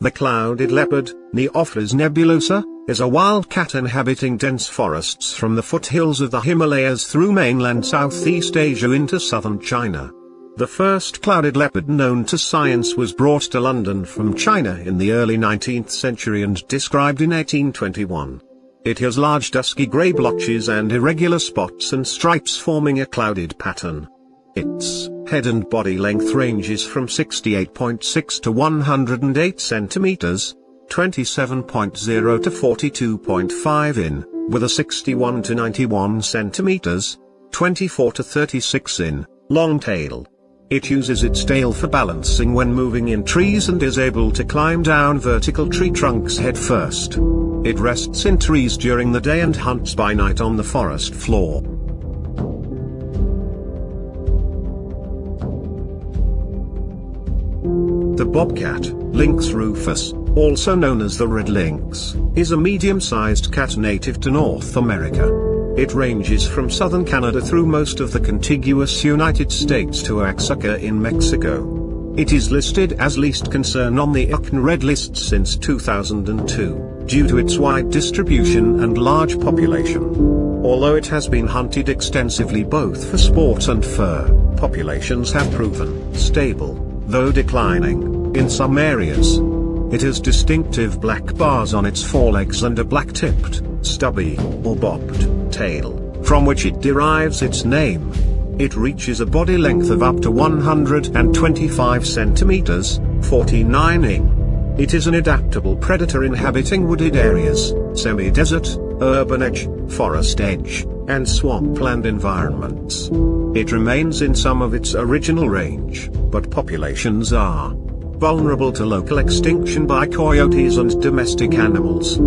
The clouded leopard, Neophrys nebulosa, is a wild cat inhabiting dense forests from the foothills of the Himalayas through mainland Southeast Asia into southern China. The first clouded leopard known to science was brought to London from China in the early 19th century and described in 1821. It has large dusky grey blotches and irregular spots and stripes forming a clouded pattern. Its head and body length ranges from 68.6 to 108 centimeters, 27.0 to 42.5 in, with a 61 to 91 centimeters, 24 to 36 in, long tail. It uses its tail for balancing when moving in trees and is able to climb down vertical tree trunks head first. It rests in trees during the day and hunts by night on the forest floor. The bobcat, Lynx rufus, also known as the red lynx, is a medium-sized cat native to North America. It ranges from southern Canada through most of the contiguous United States to Oaxaca in Mexico. It is listed as least concern on the IUCN Red List since 2002, due to its wide distribution and large population. Although it has been hunted extensively both for sport and fur, populations have proven stable, though declining, in some areas. It has distinctive black bars on its forelegs and a black-tipped, stubby, or bobbed tail, from which it derives its name. It reaches a body length of up to 125 centimeters, 49 in. It is an adaptable predator inhabiting wooded areas, semi-desert, urban edge, forest edge, and swampland environments. It remains in some of its original range, but populations are vulnerable to local extinction by coyotes and domestic animals.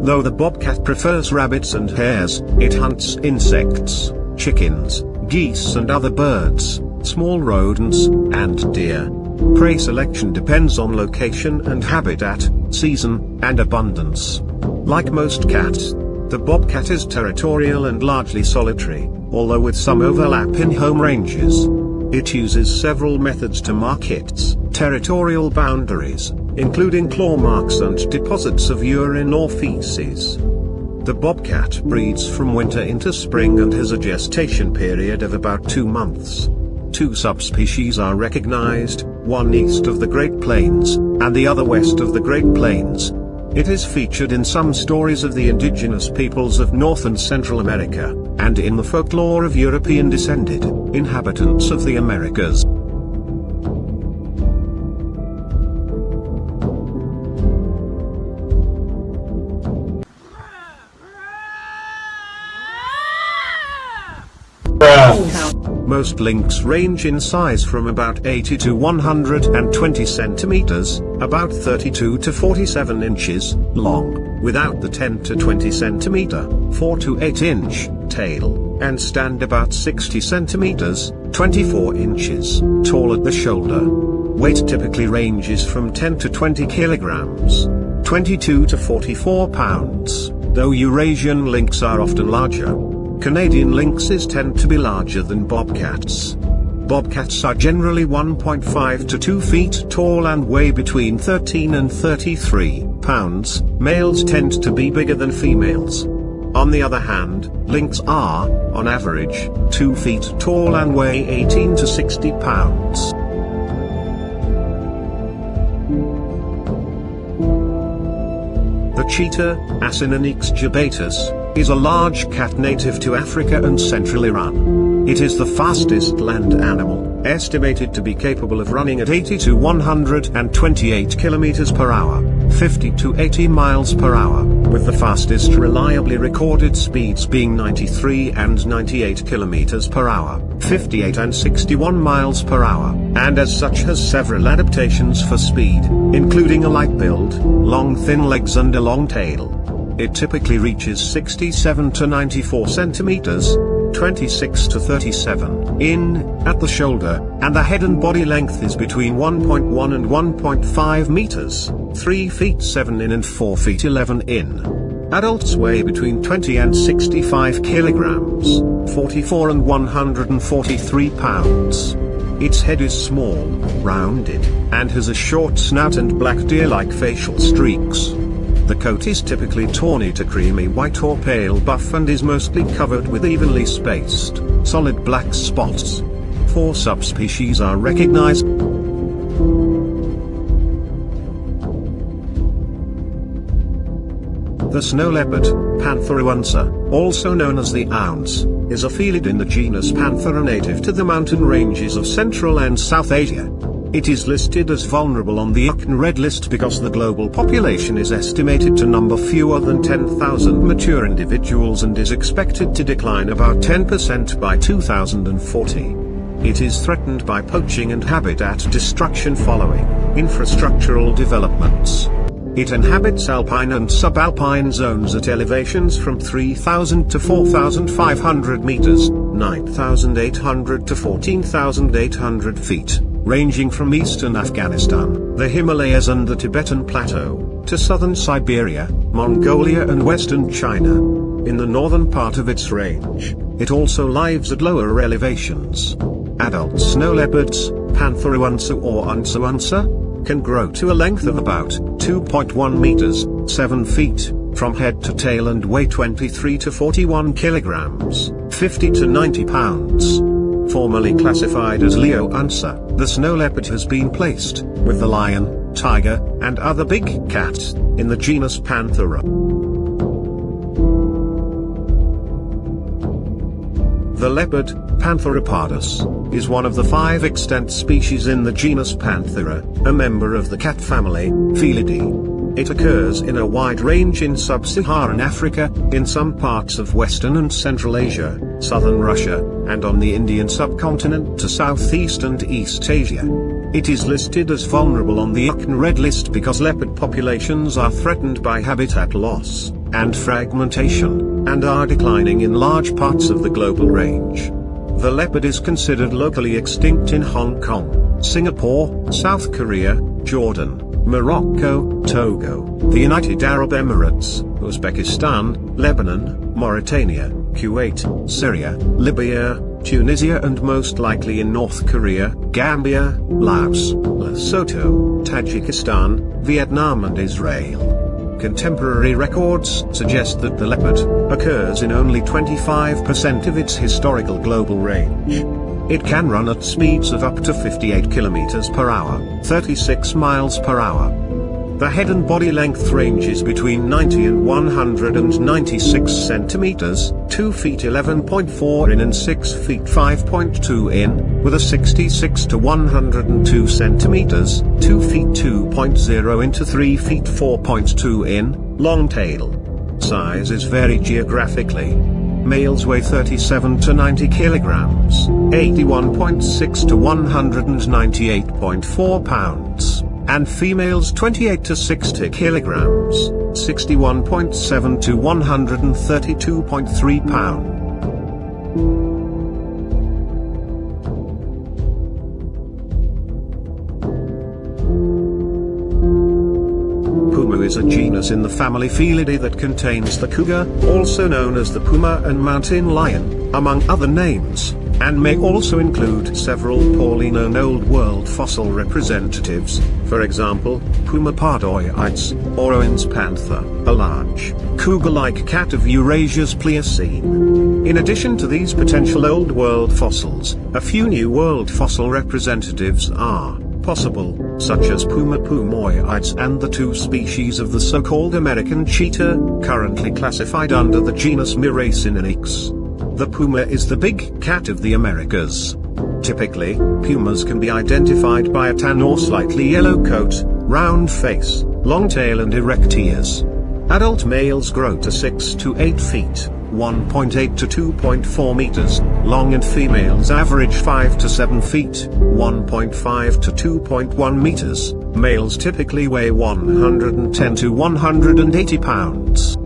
Though the bobcat prefers rabbits and hares, it hunts insects, chickens, geese and other birds, small rodents, and deer. Prey selection depends on location and habitat, season, and abundance. Like most cats, the bobcat is territorial and largely solitary, although with some overlap in home ranges. It uses several methods to mark its territorial boundaries, including claw marks and deposits of urine or feces. The bobcat breeds from winter into spring and has a gestation period of about 2 months. 2 subspecies are recognized, one east of the Great Plains, and the other west of the Great Plains. It is featured in some stories of the indigenous peoples of North and Central America, and in the folklore of European-descended inhabitants of the Americas. Most lynx range in size from about 80 to 120 centimeters, about 32 to 47 inches, long, without the 10 to 20 centimeter, 4 to 8 inch, tail, and stand about 60 centimeters, 24 inches, tall at the shoulder. Weight typically ranges from 10 to 20 kilograms, 22 to 44 pounds, though Eurasian lynx are often larger. Canadian lynxes tend to be larger than bobcats. Bobcats are generally 1.5 to 2 feet tall and weigh between 13 and 33 pounds. Males tend to be bigger than females. On the other hand, lynx are, on average, 2 feet tall and weigh 18 to 60 pounds. The cheetah, Acinonyx jubatus, is a large cat native to Africa and central Iran. It is the fastest land animal, estimated to be capable of running at 80 to 128 kilometers per hour, 50 to 80 miles per hour, with the fastest reliably recorded speeds being 93 and 98 kilometers per hour, 58 and 61 miles per hour, and as such has several adaptations for speed, including a light build, long thin legs and a long tail. It typically reaches 67 to 94 centimeters, 26 to 37 in, at the shoulder, and the head and body length is between 1.1 and 1.5 meters, 3 feet 7 in and 4 feet 11 in. Adults weigh between 20 and 65 kilograms, 44 and 143 pounds. Its head is small, rounded, and has a short snout and black deer-like facial streaks. The coat is typically tawny to creamy white or pale buff and is mostly covered with evenly spaced, solid black spots. 4 subspecies are recognized. The snow leopard, Pantherounsa, also known as the ounce, is a felid in the genus Panthera native to the mountain ranges of Central and South Asia. It is listed as vulnerable on the IUCN Red List because the global population is estimated to number fewer than 10,000 mature individuals and is expected to decline about 10% by 2040. It is threatened by poaching and habitat destruction following infrastructural developments. It inhabits alpine and subalpine zones at elevations from 3,000 to 4,500 meters, 9,800 to 14,800 feet, ranging from eastern Afghanistan, the Himalayas and the Tibetan Plateau, to southern Siberia, Mongolia and western China. In the northern part of its range, it also lives at lower elevations. Adult snow leopards, Pantherounsa or Unsaunsa, can grow to a length of about 2.1 meters, 7 feet, from head to tail and weigh 23 to 41 kilograms, 50 to 90 pounds. Formerly classified as Leounsa, the snow leopard has been placed, with the lion, tiger, and other big cats, in the genus Panthera. The leopard, Pantheropardus, is one of the 5 extant species in the genus Panthera, a member of the cat family, Felidae. It occurs in a wide range in sub-Saharan Africa, in some parts of Western and Central Asia, southern Russia, and on the Indian subcontinent to Southeast and East Asia. It is listed as vulnerable on the IUCN Red List because leopard populations are threatened by habitat loss and fragmentation, and are declining in large parts of the global range. The leopard is considered locally extinct in Hong Kong, Singapore, South Korea, Jordan, Morocco, Togo, the United Arab Emirates, Uzbekistan, Lebanon, Mauritania, Kuwait, Syria, Libya, Tunisia and most likely in North Korea, Gambia, Laos, Lesotho, Tajikistan, Vietnam and Israel. Contemporary records suggest that the leopard occurs in only 25% of its historical global range. It can run at speeds of up to 58 km per hour, 36 miles per hour. The head and body length ranges between 90 and 196 centimeters, 2 feet 11.4 in and 6 feet 5.2 in, with a 66 to 102 centimeters, 2 feet 2.0 into 3 feet 4.2 in, long tail. Sizes vary geographically. Males weigh 37 to 90 kilograms, 81.6 to 198.4 pounds. And females 28 to 60 kilograms, 61.7 to 132.3 pounds. Puma is a genus in the family Felidae that contains the cougar, also known as the puma and mountain lion, among other names, and may also include several poorly known Old World fossil representatives, for example, Puma pardoides, or Owen's panther, a large, cougar-like cat of Eurasia's Pliocene. In addition to these potential Old World fossils, a few New World fossil representatives are possible, such as Puma pumoides and the 2 species of the so-called American cheetah, currently classified under the genus Miracinonyx. The puma is the big cat of the Americas. Typically, pumas can be identified by a tan or slightly yellow coat, round face, long tail and erect ears. Adult males grow to 6 to 8 feet, 1.8 to 2.4 meters, long and females average 5 to 7 feet, 1.5 to 2.1 meters. Males typically weigh 110 to 180 pounds.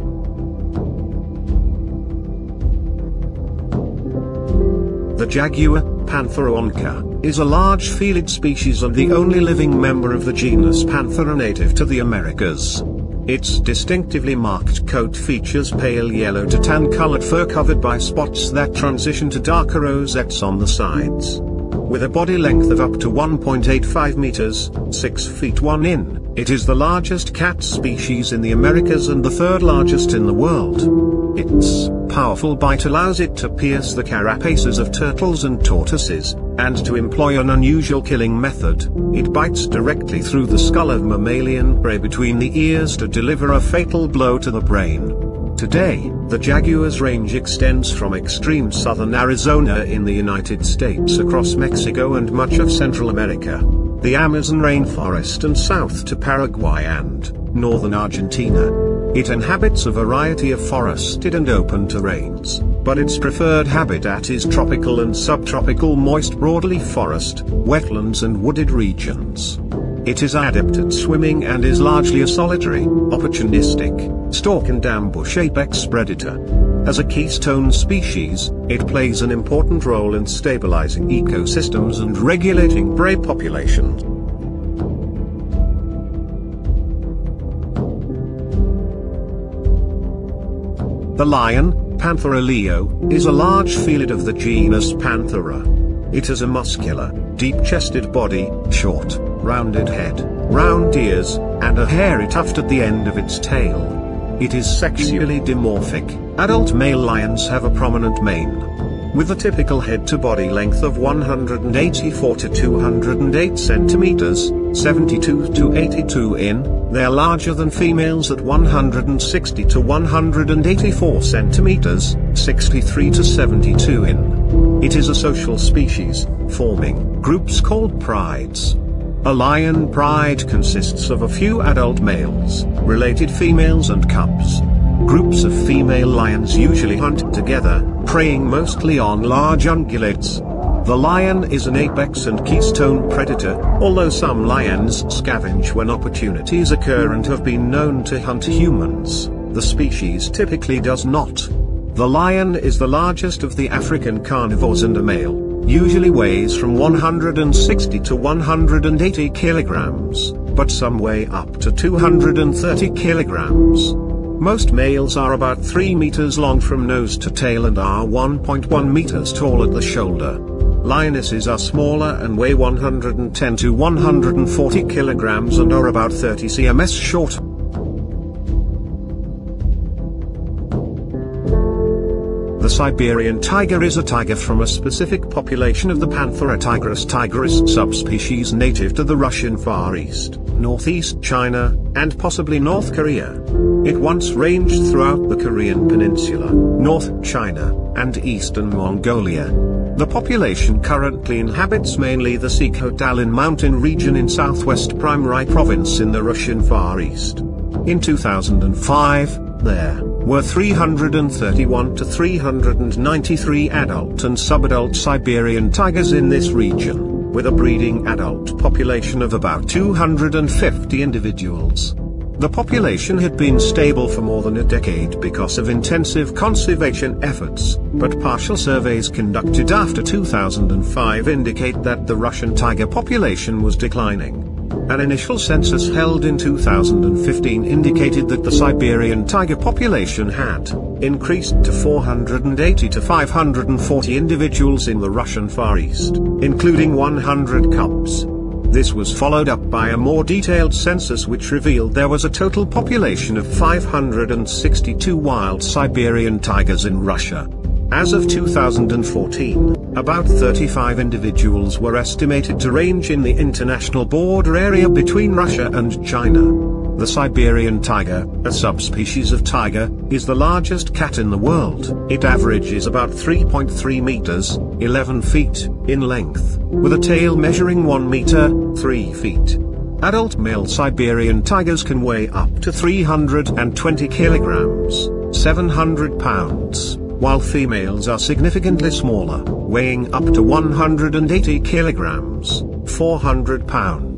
The jaguar, Pantheroonca, is a large felid species and the only living member of the genus Panthera native to the Americas. Its distinctively marked coat features pale yellow to tan colored fur covered by spots that transition to darker rosettes on the sides. With a body length of up to 1.85 meters, 6 feet 1 in, it is the largest cat species in the Americas and the third largest in the world. Its powerful bite allows it to pierce the carapaces of turtles and tortoises, and to employ an unusual killing method. It bites directly through the skull of mammalian prey between the ears to deliver a fatal blow to the brain. Today, the jaguar's range extends from extreme southern Arizona in the United States across Mexico and much of Central America, the Amazon rainforest and south to Paraguay and northern Argentina. It inhabits a variety of forested and open terrains, but its preferred habitat is tropical and subtropical moist broadleaf forest, wetlands and wooded regions. It is adept at swimming and is largely a solitary, opportunistic, stalk and ambush apex predator. As a keystone species, it plays an important role in stabilizing ecosystems and regulating prey populations. The lion, Panthera leo, is a large felid of the genus Panthera. It has a muscular, deep-chested body, short, rounded head, round ears, and a hairy tuft at the end of its tail. It is sexually dimorphic. Adult male lions have a prominent mane. With a typical head-to-body length of 184 to 208 centimeters, 72 to 82 in, they are larger than females at 160 to 184 centimeters, 63 to 72 in. It is a social species, forming groups called prides. A lion pride consists of a few adult males, related females and cubs. Groups of female lions usually hunt together, preying mostly on large ungulates. The lion is an apex and keystone predator, although some lions scavenge when opportunities occur and have been known to hunt humans. The species typically does not. The lion is the largest of the African carnivores and a male usually weighs from 160 to 180 kilograms, but some weigh up to 230 kilograms. Most males are about 3 meters long from nose to tail and are 1.1 meters tall at the shoulder. Lionesses are smaller and weigh 110 to 140 kilograms and are about 30 cms short. The Siberian tiger is a tiger from a specific population of the Panthera tigris subspecies native to the Russian Far East, northeast China, and possibly North Korea. It once ranged throughout the Korean peninsula, North China, and eastern Mongolia. The population currently inhabits mainly the Sikhotalin mountain region in southwest Primorye province in the Russian Far East. In 2005, there were 331 to 393 adult and subadult Siberian tigers in this region, with a breeding adult population of about 250 individuals. The population had been stable for more than a decade because of intensive conservation efforts, but partial surveys conducted after 2005 indicate that the Russian tiger population was declining. An initial census held in 2015 indicated that the Siberian tiger population had increased to 480 to 540 individuals in the Russian Far East, including 100 cubs. This was followed up by a more detailed census which revealed there was a total population of 562 wild Siberian tigers in Russia. As of 2014, about 35 individuals were estimated to range in the international border area between Russia and China. The Siberian tiger, a subspecies of tiger, is the largest cat in the world. It averages about 3.3 meters, 11 feet, in length, with a tail measuring 1 meter, 3 feet. Adult male Siberian tigers can weigh up to 320 kilograms, 700 pounds, while females are significantly smaller, weighing up to 180 kilograms, 400 pounds.